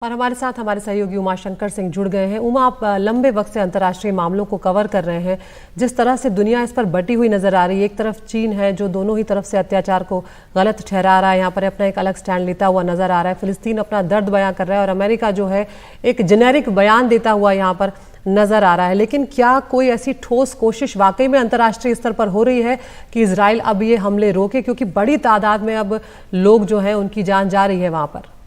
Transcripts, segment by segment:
और हमारे साथ हमारे सहयोगी उमा शंकर सिंह जुड़ गए हैं। उमा, आप लंबे वक्त से अंतर्राष्ट्रीय मामलों को कवर कर रहे हैं। जिस तरह से दुनिया इस पर बटी हुई नजर आ रही है, एक तरफ चीन है जो दोनों ही तरफ से अत्याचार को गलत ठहरा रहा है, यहाँ पर अपना एक अलग स्टैंड लेता हुआ नजर आ रहा है। फिलिस्तीन अपना दर्द बयां कर रहा है और अमेरिका जो है एक जेनेरिक बयान देता हुआ यहाँ पर नजर आ रहा है। लेकिन क्या कोई ऐसी ठोस कोशिश वाकई में अंतर्राष्ट्रीय स्तर पर हो रही है कि इजराइल अब ये हमले रोके, क्योंकि बड़ी तादाद में अब लोग जो है उनकी जान जा रही है वहां पर?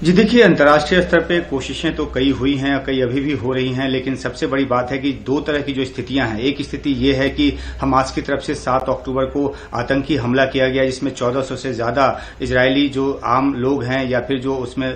जी देखिए, अंतर्राष्ट्रीय स्तर पे कोशिशें तो कई हुई हैं, कई अभी भी हो रही हैं, लेकिन सबसे बड़ी बात है कि दो तरह की जो स्थितियां हैं। एक स्थिति ये है कि हमास की तरफ से 7 अक्टूबर को आतंकी हमला किया गया, जिसमें 1400 से ज्यादा इजरायली जो आम लोग हैं या फिर जो उसमें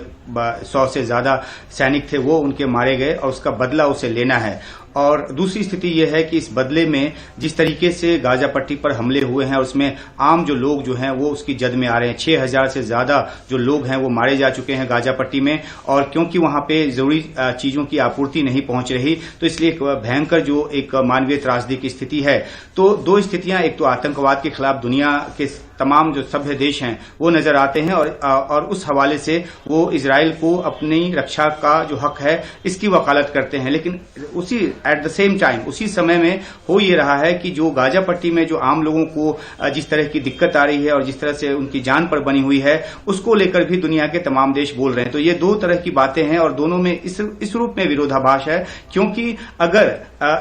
100 से ज्यादा सैनिक थे वो उनके मारे गए और उसका बदला उसे लेना है। और दूसरी स्थिति यह है कि इस बदले में जिस तरीके से गाजा पट्टी पर हमले हुए हैं उसमें आम जो लोग जो हैं वो उसकी जद में आ रहे हैं। 6000 से ज्यादा जो लोग हैं वो मारे जा चुके हैं गाजा पट्टी में, और क्योंकि वहां पे जरूरी चीजों की आपूर्ति नहीं पहुंच रही तो इसलिए एक भयंकर जो एक मानवीय त्रासदी की स्थिति है। तो दो स्थितियां, एक तो आतंकवाद के खिलाफ दुनिया के तमाम जो सभ्य देश हैं वो नजर आते हैं और उस हवाले से वो इजराइल को अपनी रक्षा का जो हक है इसकी वकालत करते हैं। लेकिन उसी एट द सेम टाइम उसी समय में हो ये रहा है कि जो गाजा पट्टी में जो आम लोगों को जिस तरह की दिक्कत आ रही है और जिस तरह से उनकी जान पर बनी हुई है उसको लेकर भी दुनिया के तमाम देश बोल रहे हैं। तो ये दो तरह की बातें हैं और दोनों में इस रूप में विरोधाभास है, क्योंकि अगर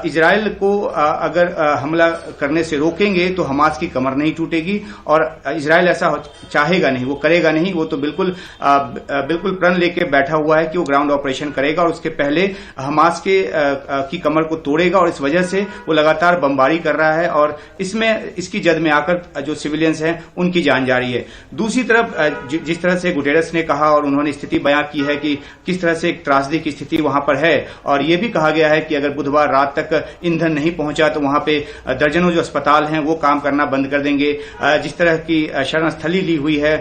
इजराइल को अगर हमला करने से रोकेंगे तो हमास की कमर नहीं टूटेगी, और इजराइल ऐसा चाहेगा नहीं, वो करेगा नहीं। वो तो बिल्कुल प्रण लेके बैठा हुआ है कि वो ग्राउंड ऑपरेशन करेगा और उसके पहले हमास की कमर को तोड़ेगा, और इस वजह से वो लगातार बमबारी कर रहा है और इसकी जद में आकर जो सिविलियंस हैं उनकी जान जा रही है। दूसरी तरफ जिस तरह से गुटेरस ने कहा और उन्होंने स्थिति बयां की है कि किस तरह से एक त्रासदी की स्थिति वहां पर है, और ये भी कहा गया है कि अगर बुधवार रात तक ईंधन नहीं पहुंचा तो वहां पे दर्जनों जो अस्पताल हैं वो काम करना बंद कर देंगे। जिस तरह की शरण स्थली ली हुई है,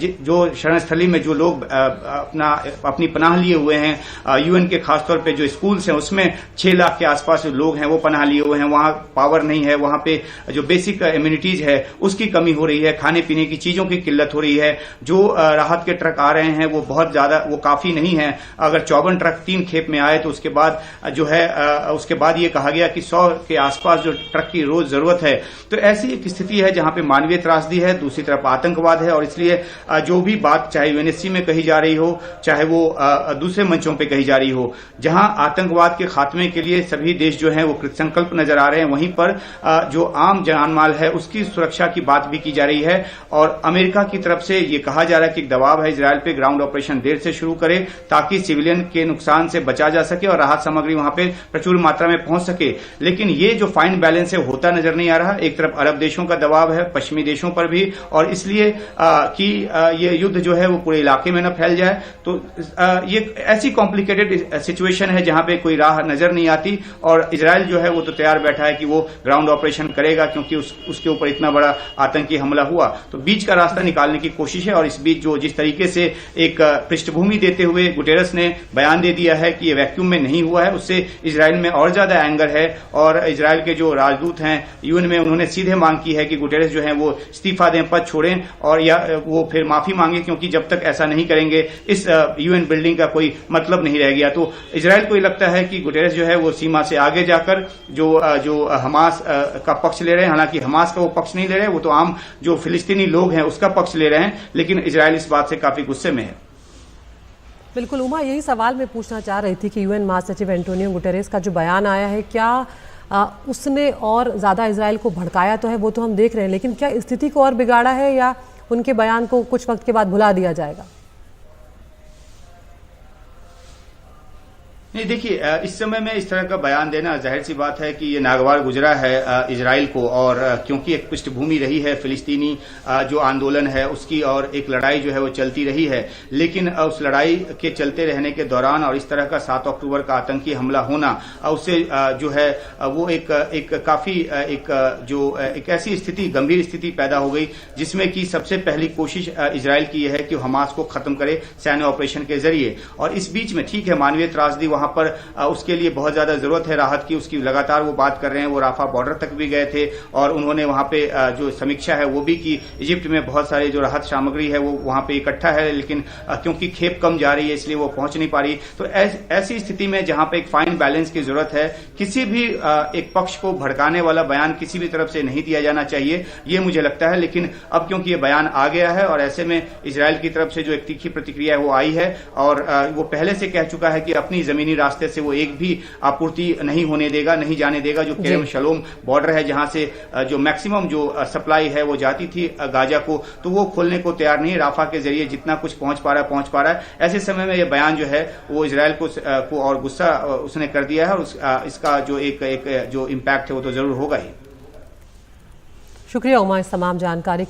जो शरण स्थली में जो लोग अपनी पनाह लिए हुए हैं, यूएन के खासतौर पे जो स्कूल्स हैं उसमें 6 लाख के आसपास लोग हैं वो पनाह लिए हुए हैं। वहां पावर नहीं है, वहां पे जो बेसिक इम्यूनिटीज है उसकी कमी हो रही है, खाने पीने की चीजों की किल्लत हो रही है। जो राहत के ट्रक आ रहे हैं वो बहुत ज्यादा, वो काफी नहीं है। अगर 54 ट्रक 3 खेप में आए तो उसके बाद जो है उसके बाद ये कहा गया कि 100 के आसपास जो ट्रक की रोज जरूरत है। तो ऐसी एक स्थिति है जहां पे मानवीय त्रासदी है, दूसरी तरफ आतंकवाद है, और इसलिए जो भी बात चाहे यूएनएससी में कही जा रही हो, चाहे वो दूसरे मंचों पे कही जा रही हो, जहां आतंकवाद के खात्मे के लिए सभी देश जो हैं वो कृतसंकल्प नजर आ रहे हैं, वहीं पर जो आम जान माल है उसकी सुरक्षा की बात भी की जा रही है। और अमेरिका की तरफ से ये कहा जा रहा है कि दबाव है इजराइल पे ग्राउंड ऑपरेशन देर से शुरू करे ताकि सिविलियन के नुकसान से बचा जा सके और राहत सामग्री वहां पे प्रचुर मात्रा में पहुंच सके। लेकिन ये जो फाइन बैलेंस है होता नजर नहीं आ रहा। एक तरफ अरब देशों का दबाव है, पश्चिमी देशों पर भी, और इसलिए कि ये युद्ध जो है वो पूरे इलाके में न फैल जाए। तो ये ऐसी कॉम्प्लिकेटेड सिचुएशन है जहां पे कोई राह नजर नहीं आती, और इजराइल जो है वो तो तैयार बैठा है कि वो ग्राउंड ऑपरेशन करेगा क्योंकि उसके ऊपर इतना बड़ा आतंकी हमला हुआ। तो बीच का रास्ता निकालने की कोशिश है, और इस बीच जो जिस तरीके से एक पृष्ठभूमि देते हुए गुटेरस ने बयान दे दिया है कि ये वैक्यूम में नहीं हुआ है, उससे इजराइल में और ज्यादा एंगर है। और इजराइल के जो राजदूत हैं यूएन में, उन्होंने सीधे मांग की है कि गुटेरस जो है वो इस्तीफा दें, पद छोड़ें, और या वो फिर माफी मांगे, क्योंकि जब तक ऐसा नहीं करेंगे इस यूएन बिल्डिंग का कोई मतलब नहीं रह गया। तो इजराइल को लगता है कि गुटेरस जो है वो सीमा से आगे जाकर जो हमास का पक्ष ले रहे हैं, हालांकि हमास का वो पक्ष नहीं ले रहे, वो तो आम जो फिलिस्तीनी लोग हैं उसका पक्ष ले रहे हैं, लेकिन इजराइल इस बात से काफी गुस्से में है। बिल्कुल उमा, यही सवाल मैं पूछना चाह रही थी कि यूएन महासचिव एंटोनियो गुटेरेस का जो बयान आया है, क्या उसने और ज्यादा इजराइल को भड़काया तो है, वो तो हम देख रहे हैं, लेकिन क्या स्थिति को और बिगाड़ा है या उनके बयान को कुछ वक्त के बाद भुला दिया जाएगा? नहीं, देखिए, इस समय में इस तरह का बयान देना जाहिर सी बात है कि ये नागवार गुजरा है इजराइल को, और क्योंकि एक पृष्ठभूमि रही है फिलिस्तीनी जो आंदोलन है उसकी, और एक लड़ाई जो है वो चलती रही है। लेकिन उस लड़ाई के चलते रहने के दौरान और इस तरह का 7 अक्टूबर का आतंकी हमला होना, उससे जो है वो एक काफी एक ऐसी स्थिति, गंभीर स्थिति पैदा हो गई जिसमें कि सबसे पहली कोशिश इजराइल की यह है कि हमास को खत्म करे सैन्य ऑपरेशन के जरिए। और इस बीच में ठीक है, मानवीय त्रासदी वहां वहां पर उसके लिए बहुत ज्यादा जरूरत है राहत की, उसकी लगातार वो बात कर रहे हैं। वो राफा बॉर्डर तक भी गए थे और उन्होंने वहां पे जो समीक्षा है वो भी की। इजिप्ट में बहुत सारे जो राहत सामग्री है वो वहां पे इकट्ठा है, लेकिन क्योंकि खेप कम जा रही है इसलिए वो पहुंच नहीं पा रही। तो ऐसी स्थिति में जहां पे एक फाइन बैलेंस की जरूरत है, किसी भी एक पक्ष को भड़काने वाला बयान किसी भी तरफ से नहीं दिया जाना चाहिए, ये मुझे लगता है। लेकिन अब क्योंकि ये बयान आ गया है और ऐसे में इजरायल की तरफ से जो एक तीखी प्रतिक्रिया है वो आई है और वो पहले से कह चुका है कि अपनी जमीनी रास्ते से वो एक भी आपूर्ति नहीं होने देगा, नहीं जाने देगा। जो केरम शलोम बॉर्डर है जहां से जो मैक्सिमम जो सप्लाई है वो जाती थी गाजा को, तो वो खोलने को तैयार नहीं। राफा के जरिए जितना कुछ पहुंच पा रहा है। ऐसे समय में ये बयान जो है वो इजरायल को और गुस्सा उसने कर दिया है और इसका जो एक जो इम्पैक्ट है वो तो जरूर होगा ही। शुक्रिया उमा इस तमाम जानकारी